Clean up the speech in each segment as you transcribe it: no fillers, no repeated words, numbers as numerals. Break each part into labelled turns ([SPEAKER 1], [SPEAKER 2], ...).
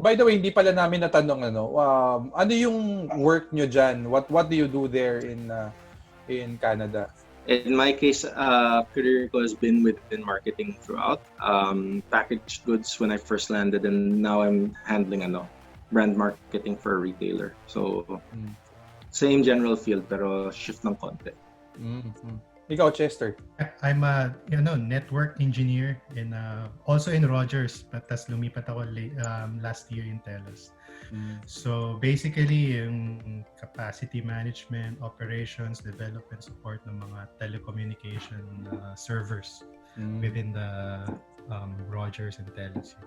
[SPEAKER 1] By the way, hindi pala namin natanong ano yung work nyo dyan? What do you do there in Canada?
[SPEAKER 2] In my case, career ko has been within marketing throughout. Packaged goods when I first landed, and now I'm handling brand marketing for a retailer. So, same general field pero shift ng konti.
[SPEAKER 1] Ikaw, Chester?
[SPEAKER 3] I'm a network engineer in also in Rogers, but tas lumipat ako last year in Telos. So basically yung capacity management, operations, development, support ng mga telecommunication servers within the Rogers and Telos.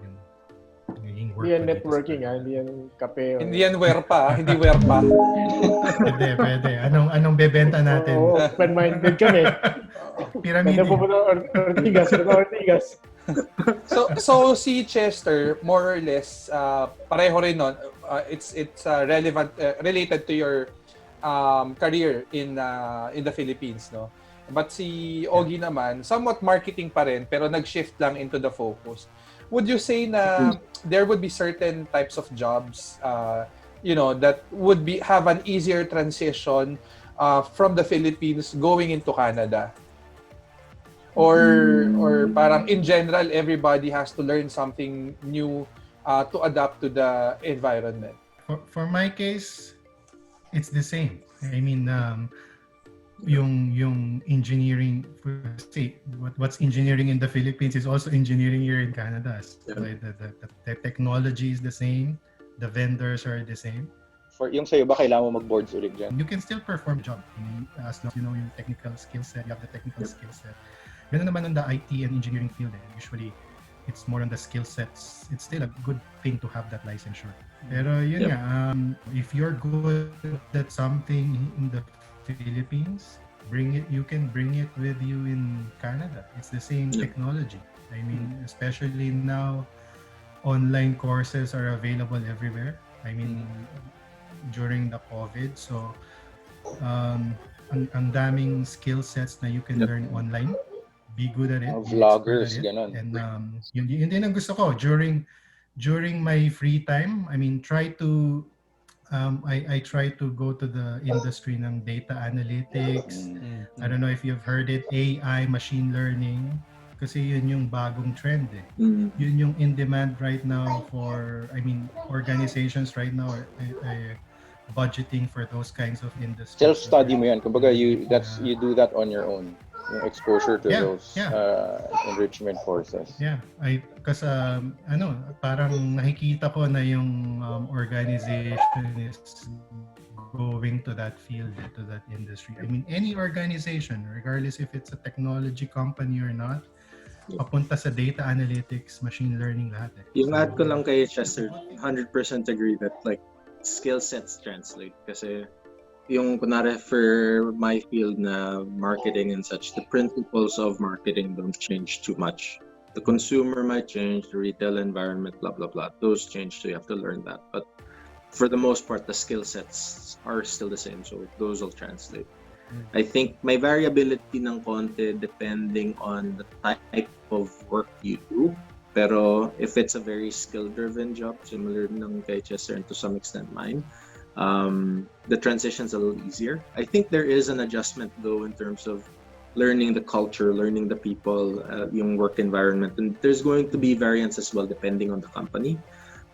[SPEAKER 4] Hindi yan networking, hindi yan kape.
[SPEAKER 1] Hindi yan werpa, hindi werpa.
[SPEAKER 3] Pwede. Anong bebenta natin?
[SPEAKER 4] Oo, open-minded kami.
[SPEAKER 3] Pyramid.
[SPEAKER 4] Ortigas.
[SPEAKER 1] So si Chester, more or less, pareho rin nun. It's relevant, related to your career in the Philippines, no? But si Ogge naman, somewhat marketing pa rin, pero nag-shift lang into the focus. Would you say na there would be certain types of jobs, that would have an easier transition from the Philippines going into Canada? Or parang in general, everybody has to learn something new to adapt to the environment?
[SPEAKER 3] For my case, it's the same. I mean, yung engineering, what's engineering in the Philippines is also engineering here in Canada. So the technology is the same, the vendors are the same.
[SPEAKER 5] For yung sa'yo ba, kailangan mo mag-boards ulit dyan?
[SPEAKER 3] You can still perform job. As long as you know yung technical skill set, you have the technical skill set. Ganun naman on the IT and engineering field. Usually, it's more on the skill sets. It's still a good thing to have that licensure. Pero yun nga, if you're good at something in the Philippines, you can bring it with you in Canada. It's the same technology. I mean, especially now, online courses are available everywhere. I mean, during the COVID, so ang daming skill sets na you can learn online. Be good at it.
[SPEAKER 5] Vloggers, ganon.
[SPEAKER 3] And yun din ang gusto ko during my free time. I mean, I try to go to the industry ng data analytics. I don't know if you've heard it, AI, machine learning. Kasi yun yung bagong trend eh. Yun yung in demand right now organizations right now are budgeting for those kinds of industries.
[SPEAKER 5] Self-study mo yan. Kumbaga, you do that on your own. Yung exposure to those enrichment courses.
[SPEAKER 3] Yeah, kasi parang nakikita ko na yung organization is going to that field, to that industry. I mean, any organization, regardless if it's a technology company or not, papunta sa data analytics, machine learning, lahat.
[SPEAKER 2] Yung add ko lang kay Chester, 100% agree that like skill sets translate. Kasi yung kunwari for my field na marketing and such, the principles of marketing don't change too much. The consumer might change, the retail environment, blah, blah, blah. Those change, so you have to learn that. But for the most part, the skill sets are still the same, so those will translate. I think may variability ng konti depending on the type of work you do. Pero if it's a very skill-driven job, similar ng kay Chester and to some extent mine, the transition's a little easier. I think there is an adjustment though in terms of learning the culture, learning the people, yung work environment, and there's going to be variance as well depending on the company.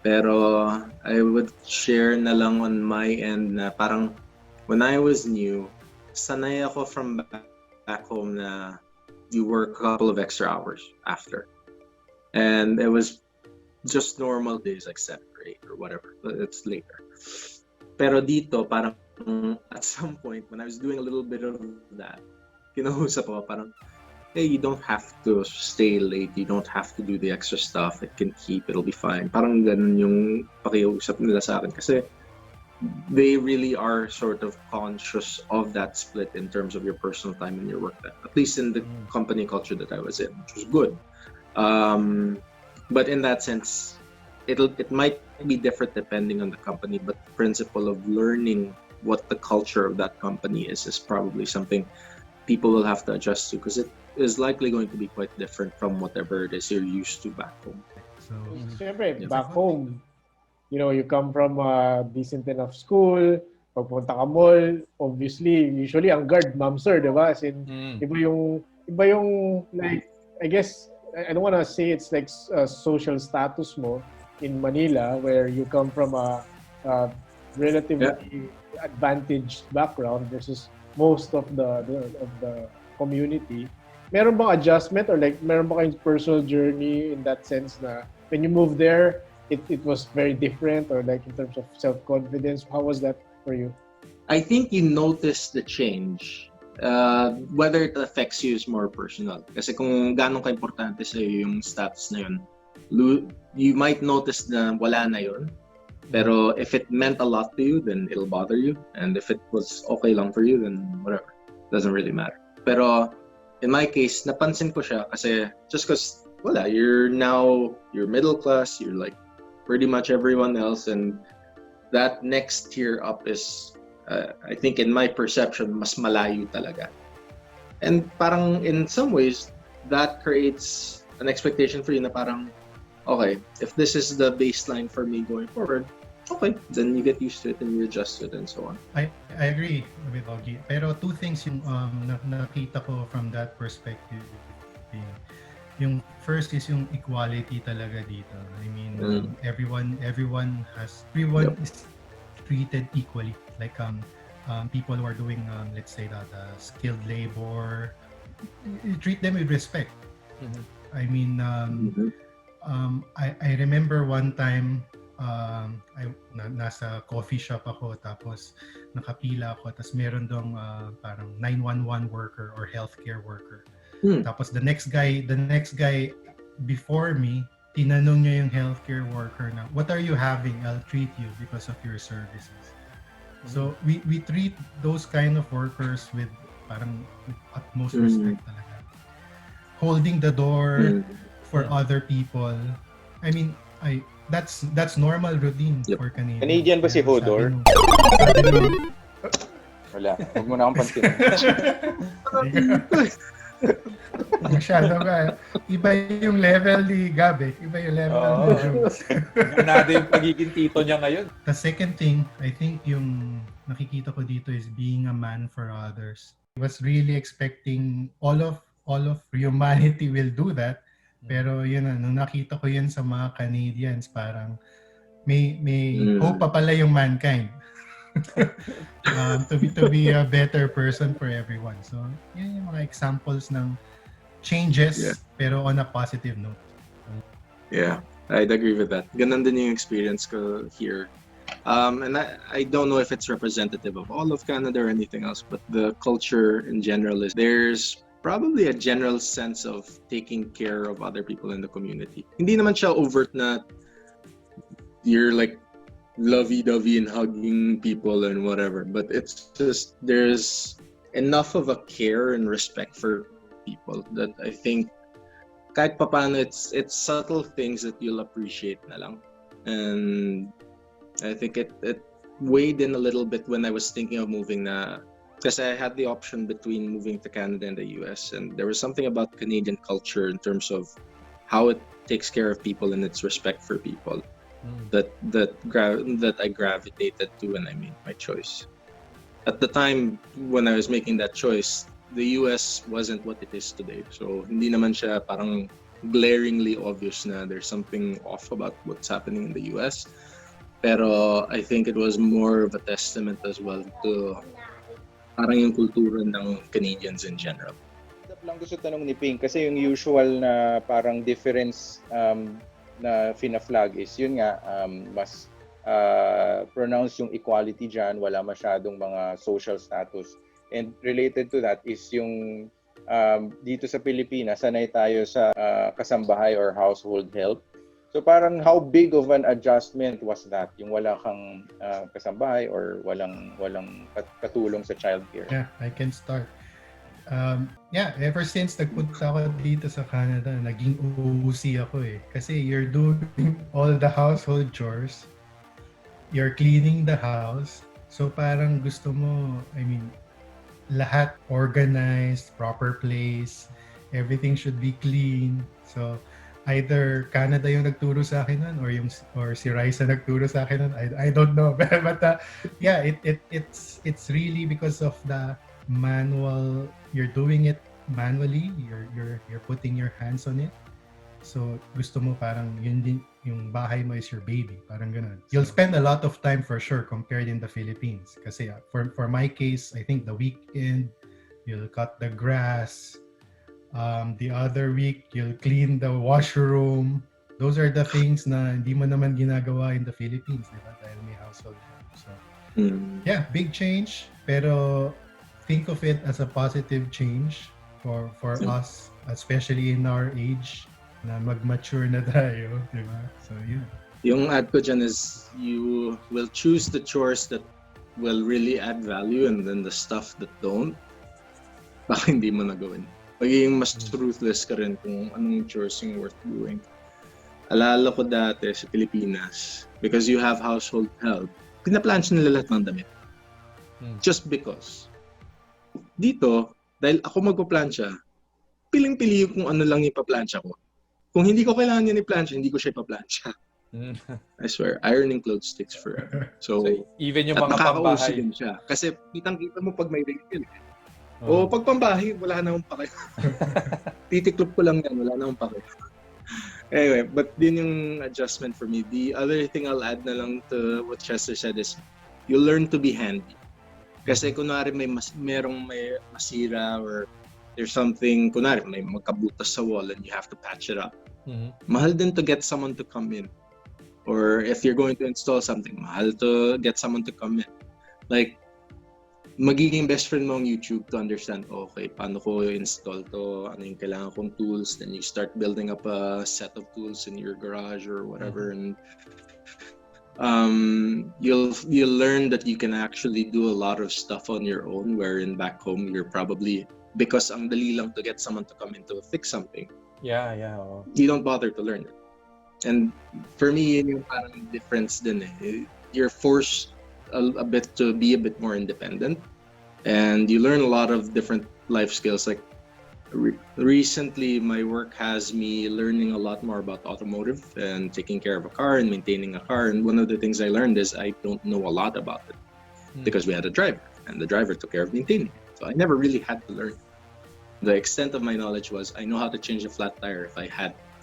[SPEAKER 2] Pero I would share na lang on my end na parang when I was new, sanay ako from back home na you work a couple of extra hours after. And it was just normal days like 7 or 8 or whatever. It's later. Pero dito, parang at some point, when I was doing a little bit of that, kinausap ako parang, hey, you don't have to stay late. You don't have to do the extra stuff. It can keep. It'll be fine. Parang ganun yung pakiusap nila sa akin. Kasi they really are sort of conscious of that split in terms of your personal time and your work time. At least in the company culture that I was in, which was good. But in that sense, it might be different depending on the company, but the principle of learning what the culture of that company is probably something people will have to adjust to, because it is likely going to be quite different from whatever it is you're used to back home.
[SPEAKER 4] So, siyempre, back home, you come from a decent enough school, pagpunta ka mall, obviously, usually ang guard, ma'am sir, di ba? As in, iba yung, like, I guess, I don't wanna say it's like social status mo in Manila where you come from a relatively advantaged background versus most of the community. Meron bang adjustment or like meron ba kayong personal journey in that sense na when you moved there, it was very different or like in terms of self-confidence? How was that for you?
[SPEAKER 2] I think you notice the change. Whether it affects you is more personal. Kasi kung gano'ng ka-importante sa'yo yung status na yun, you might notice na wala na yun. Pero if it meant a lot to you, then it'll bother you. And if it was okay lang for you, then whatever. Doesn't really matter. Pero in my case, napansin ko siya kasi just because, you're middle class, you're like pretty much everyone else, and that next tier up is, I think in my perception, mas malayo talaga. And parang in some ways, that creates an expectation for you na parang, okay, if this is the baseline for me going forward, okay, then you get used to it and you adjust to it and so on.
[SPEAKER 3] I agree with Ogge. Pero two things yung nakita ko from that perspective. Yung first is yung equality talaga dito. I mean, everyone is treated equally. Like people who are doing let's say that skilled labor, you treat them with respect. I mean, I remember one time nasa coffee shop ako, tapos nakapila ako, tapos meron dong parang 911 worker or healthcare worker. Tapos the next guy before me, tinanong niya yung healthcare worker na, what are you having? I'll treat you because of your services. So we treat those kind of workers with utmost respect talaga. Holding the door for other people. I mean, that's normal routine for Canadians.
[SPEAKER 5] Canadian ba si Hodor? Wala. Huwag mo na akong pansin.
[SPEAKER 3] Masyado ka. Iba yung level ni Gabe. Iba yung level ni Jones.
[SPEAKER 1] Ganado yung pagiging tito niya ngayon.
[SPEAKER 3] The second thing, I think yung nakikita ko dito is being a man for others. I was really expecting all of humanity will do that. Pero yun na, nung nakita ko yun sa mga Canadians, parang may hope pa pala yung mankind. To be a better person for everyone. So, yun yung mga examples ng changes, pero on a positive note.
[SPEAKER 2] Yeah, I'd agree with that. Ganun din yung experience ko here. And I don't know if it's representative of all of Canada or anything else, but the culture in general is there's probably a general sense of taking care of other people in the community. Hindi naman siya overt na you're like lovey-dovey and hugging people and whatever, but it's just there's enough of a care and respect for people that I think kahit papano it's subtle things that you'll appreciate na lang. And I think it weighed in a little bit when I was thinking of moving na, because I had the option between moving to Canada and the US, and there was something about Canadian culture in terms of how it takes care of people and its respect for people that I gravitated to when I made my choice. At the time when I was making that choice, the US wasn't what it is today. So hindi naman siya parang glaringly obvious na there's something off about what's happening in the US. Pero I think it was more of a testament as well to parang yung kultura ng Canadians in general.
[SPEAKER 5] Lang gusto tanong ni Ping kasi yung usual na parang difference na fina-flag is yun nga mas pronounced yung equality dyan, wala masyadong mga social status. And related to that is yung dito sa Pilipinas, sanay tayo sa kasambahay or household help. So parang how big of an adjustment was that? Yung wala kang kasambahay or walang katulong sa childcare?
[SPEAKER 3] Yeah, I can start. Ever since nagpunta ako dito sa Canada, naging uusi ako eh. Kasi you're doing all the household chores, you're cleaning the house, so parang gusto mo, I mean, lahat organized, proper place, everything should be clean. So either Canada yung nagturo sa akin nun or si Raisa nagturo sa akin nun. I don't know. But yeah, it's really because of the manual. You're doing it manually. You're putting your hands on it. So gusto mo parang yun din yung bahay mo is your baby, parang ganun. You'll spend a lot of time for sure compared in the Philippines. Kasi for my case, I think the weekend you'll cut the grass. The other week, you'll clean the washroom. Those are the things na hindi mo naman ginagawa in the Philippines, di ba? Dahil may household ka. So, yeah, big change. Pero think of it as a positive change for us, especially in our age, na mag-mature na tayo, di ba? So, yeah.
[SPEAKER 2] Yung add ko dyan is you will choose the chores that will really add value and then the stuff that don't, baka hindi mo na gawin. Magiging mas ruthless ka rin kung anong chores yung worth doing. Alala ko dati sa Pilipinas, because you have household help, pinaplansya nila lahat ng damit. Just because. Dito, dahil ako magpaplansya, piling-pili kung ano lang ipaplansya ko. Kung hindi ko kailangan yun i-plansya, hindi ko siya ipaplansya. I swear, ironing clothes takes forever. So
[SPEAKER 1] even yung
[SPEAKER 2] at
[SPEAKER 1] mga
[SPEAKER 2] nakakauso
[SPEAKER 1] pambahay.
[SPEAKER 2] din siya. Kasi kitang-kita mo pag may wrinkle. O pag pambahay, wala na akong pake. Titiklop ko lang yan, wala na akong pake. Anyway, but din yung adjustment for me. The other thing I'll add na lang to what Chester said is, you learn to be handy. Kasi kunwari merong may masira or there's something, kunwari may magkabutas sa wall and you have to patch it up. Mahal din to get someone to come in. Or if you're going to install something, mahal to get someone to come in. Like, magiging best friend mo ang YouTube to understand, okay, paano ko install to, ano yung kailangan kong tools, then you start building up a set of tools in your garage or whatever, and you'll learn that you can actually do a lot of stuff on your own, wherein back home you're probably, because ang dali lang to get someone to come in to fix something, you don't bother to learn it. And for me, yun yung parang difference din eh. You're forced a bit to be a bit more independent, and you learn a lot of different life skills. Like recently, my work has me learning a lot more about automotive and taking care of a car and maintaining a car. And one of the things I learned is I don't know a lot about it because we had a driver, and the driver took care of maintaining it. So I never really had to learn. The extent of my knowledge was I know how to change a flat tire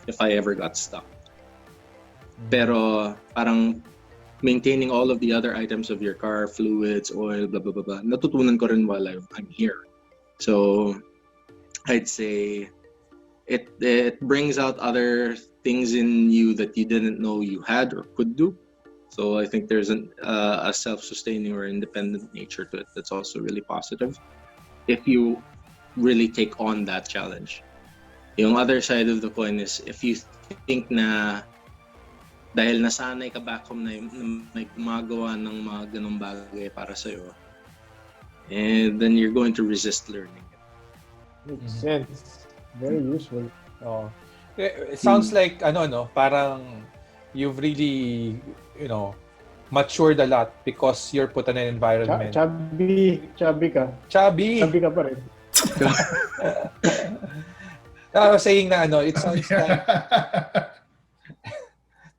[SPEAKER 2] if I ever got stuck. Pero parang maintaining all of the other items of your car, fluids, oil, blah, blah, blah, blah, natutunan ko rin while I'm here. So I'd say it brings out other things in you that you didn't know you had or could do. So I think there's a self-sustaining or independent nature to it that's also really positive if you really take on that challenge. Yung other side of the coin is if you think na dahil nasanay ka back home na may gumagawa ng mga ganong bagay para sa'yo, and then you're going to resist learning it.
[SPEAKER 4] Makes sense. Very useful.
[SPEAKER 1] Oh. It sounds like parang you've really, matured a lot because you're put in an environment.
[SPEAKER 4] Chubby ka.
[SPEAKER 1] Chubby
[SPEAKER 4] Chubby ka pa rin.
[SPEAKER 1] I was saying na it sounds like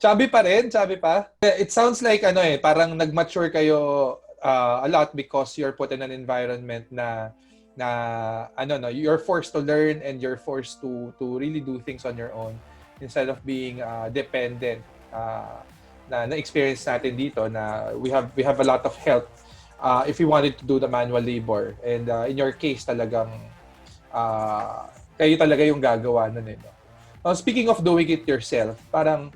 [SPEAKER 1] chubby pa rin? Chubby pa? It sounds like parang nag-mature kayo a lot because you're put in an environment na you're forced to learn and you're forced to really do things on your own instead of being dependent. Na-experience natin dito na we have a lot of help if we wanted to do the manual labor. And in your case talagang kayo talaga yung gagawa nun eh. No? Speaking of doing it yourself, parang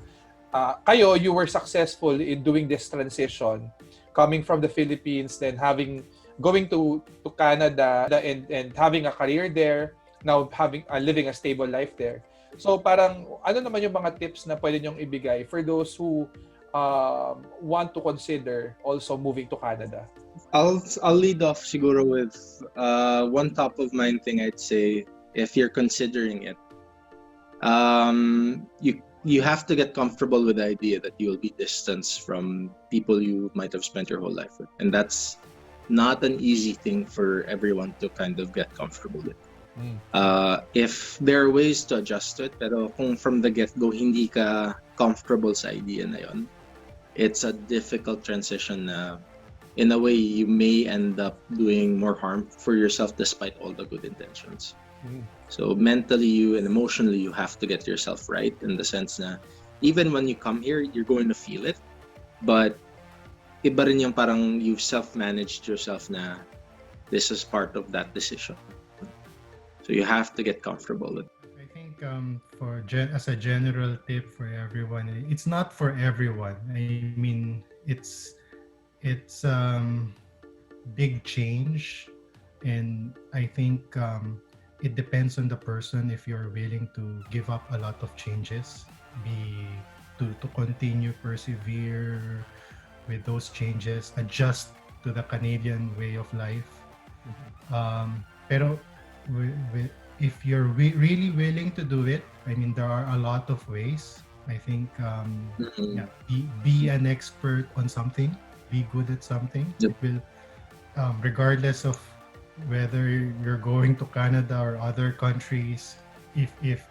[SPEAKER 1] you were successful in doing this transition coming from the Philippines, then going to Canada and having a career there, now living a stable life there. So parang ano naman yung mga tips na pwede nyong ibigay for those who want to consider also moving to Canada?
[SPEAKER 2] I'll lead off siguro with one top of mind thing I'd say if you're considering it. You have to get comfortable with the idea that you'll be distanced from people you might have spent your whole life with. And that's not an easy thing for everyone to kind of get comfortable with. If there are ways to adjust to it, pero kung from the get-go hindi ka comfortable sa idea na yon, it's a difficult transition na in a way you may end up doing more harm for yourself despite all the good intentions. So mentally and emotionally you have to get yourself right in the sense na even when you come here, you're going to feel it, but iba rin yung parang you've self-managed yourself na this is part of that decision. So you have to get comfortable with it.
[SPEAKER 3] I think as a general tip for everyone, it's not for everyone. I mean, it's big change, and I think it depends on the person if you're willing to give up a lot of changes, to continue persevere with those changes, adjust to the Canadian way of life. Pero if you're really willing to do it, I mean, there are a lot of ways. I think be an expert on something, be good at something.
[SPEAKER 2] Yep.
[SPEAKER 3] It will, regardless of whether you're going to Canada or other countries, if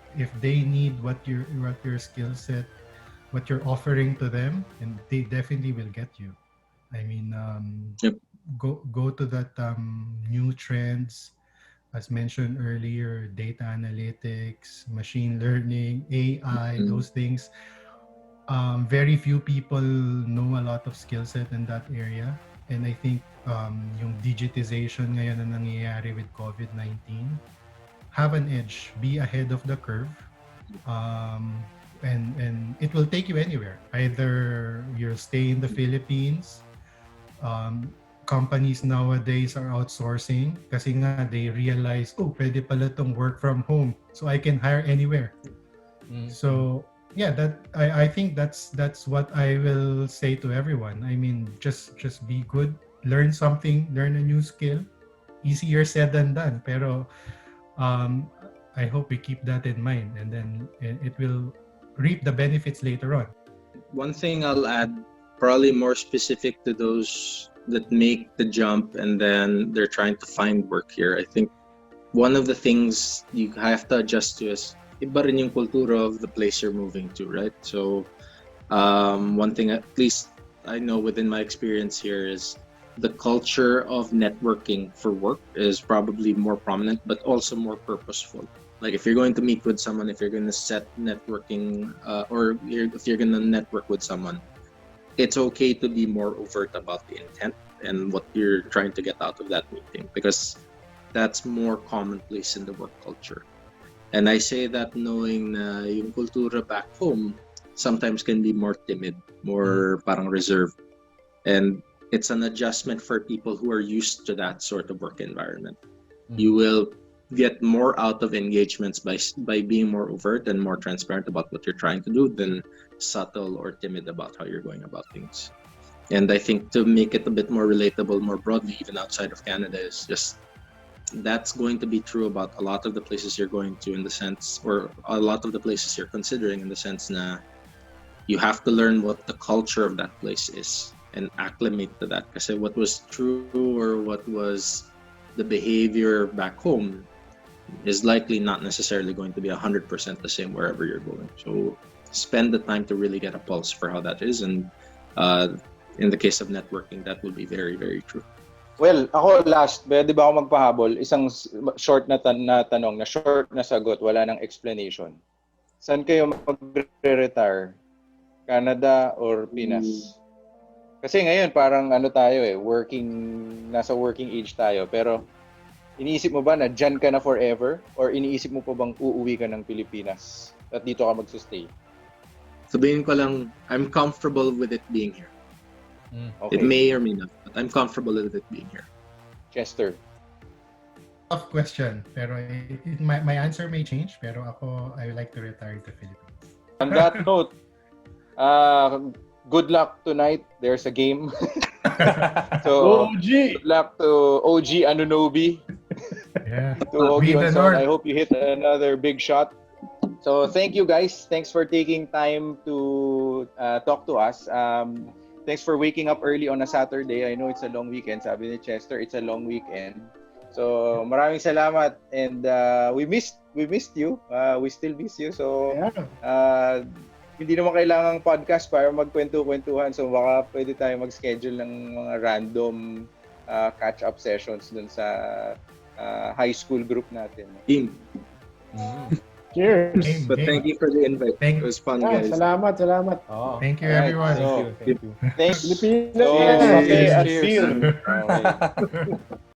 [SPEAKER 3] they need what your skill set, what you're offering to them, and they definitely will get you. I mean, go to that new trends, as mentioned earlier, data analytics, machine learning, AI, those things. Very few people know a lot of skill set in that area. And I think yung digitization ngayon na nangyayari with COVID-19, have an edge, be ahead of the curve. And it will take you anywhere. Either you'll stay in the Philippines, companies nowadays are outsourcing kasi nga they realize, pwede pala tong work from home, so I can hire anywhere. So yeah, I think that's what I will say to everyone. I mean, just be good, learn something, learn a new skill. Easier said than done, pero I hope we keep that in mind, and then it will reap the benefits later on.
[SPEAKER 2] One thing I'll add, probably more specific to those that make the jump and then they're trying to find work here. I think one of the things you have to adjust to is iba rin yung kultura of the place you're moving to, right? So one thing at least I know within my experience here is the culture of networking for work is probably more prominent but also more purposeful. Like if you're going to meet with someone, if you're going to set networking if you're going to network with someone, it's okay to be more overt about the intent and what you're trying to get out of that meeting, because that's more commonplace in the work culture. And I say that knowing na yung kultura back home sometimes can be more timid, more parang reserved. And it's an adjustment for people who are used to that sort of work environment. You will get more out of engagements by being more overt and more transparent about what you're trying to do than subtle or timid about how you're going about things. And I think to make it a bit more relatable, more broadly, even outside of Canada, is just that's going to be true about a lot of the places you're going to, in the sense, or a lot of the places you're considering, in the sense na you have to learn what the culture of that place is and acclimate to that. Because what was true or what was the behavior back home is likely not necessarily going to be 100% the same wherever you're going. So spend the time to really get a pulse for how that is. And in the case of networking, that will be very, very true.
[SPEAKER 5] Well, ako last, pwede ba ako magpahabol? Isang short na tanong, na short na sagot, wala nang explanation. Saan kayo magre-retire? Canada or Pinas? Kasi ngayon parang tayo nasa working age tayo, pero iniisip mo ba na dyan ka na forever? Or iniisip mo pa bang uuwi ka ng Pilipinas at dito ka magsustay?
[SPEAKER 2] Sabihin ko lang, I'm comfortable with it being here.
[SPEAKER 5] Okay.
[SPEAKER 2] It may or may not, but I'm comfortable with it being here.
[SPEAKER 5] Chester.
[SPEAKER 3] Tough question, pero my answer may change, pero ako, I would like to retire to Philippines.
[SPEAKER 5] On that note, good luck tonight. There's a game. So,
[SPEAKER 4] OG!
[SPEAKER 5] good luck to OG Anunoby.
[SPEAKER 3] Yeah.
[SPEAKER 5] To Ogge
[SPEAKER 3] Viva
[SPEAKER 5] Onson.
[SPEAKER 3] North.
[SPEAKER 5] I hope you hit another big shot. So, thank you guys. Thanks for taking time to talk to us. Thanks for waking up early on a Saturday. I know it's a long weekend. Sabi ni Chester, it's a long weekend. So, maraming salamat and we missed you. We still miss you. So,
[SPEAKER 4] Yeah.
[SPEAKER 5] hindi naman kailangang podcast para magkwento-kwentuhan. So, baka pwede tayo mag-schedule ng mga random catch-up sessions dun sa high school group natin.
[SPEAKER 2] Team.
[SPEAKER 4] Cheers.
[SPEAKER 2] But thank you for the invite. It was fun, guys.
[SPEAKER 4] Salamat.
[SPEAKER 1] Oh.
[SPEAKER 3] Thank you,
[SPEAKER 5] Alright,
[SPEAKER 3] everyone.
[SPEAKER 5] so-
[SPEAKER 1] Thank you.
[SPEAKER 5] Thanks.
[SPEAKER 4] Pilipinas.
[SPEAKER 5] So,
[SPEAKER 1] Cheers.
[SPEAKER 5] kape at
[SPEAKER 1] Cheers.
[SPEAKER 5] beer. Okay.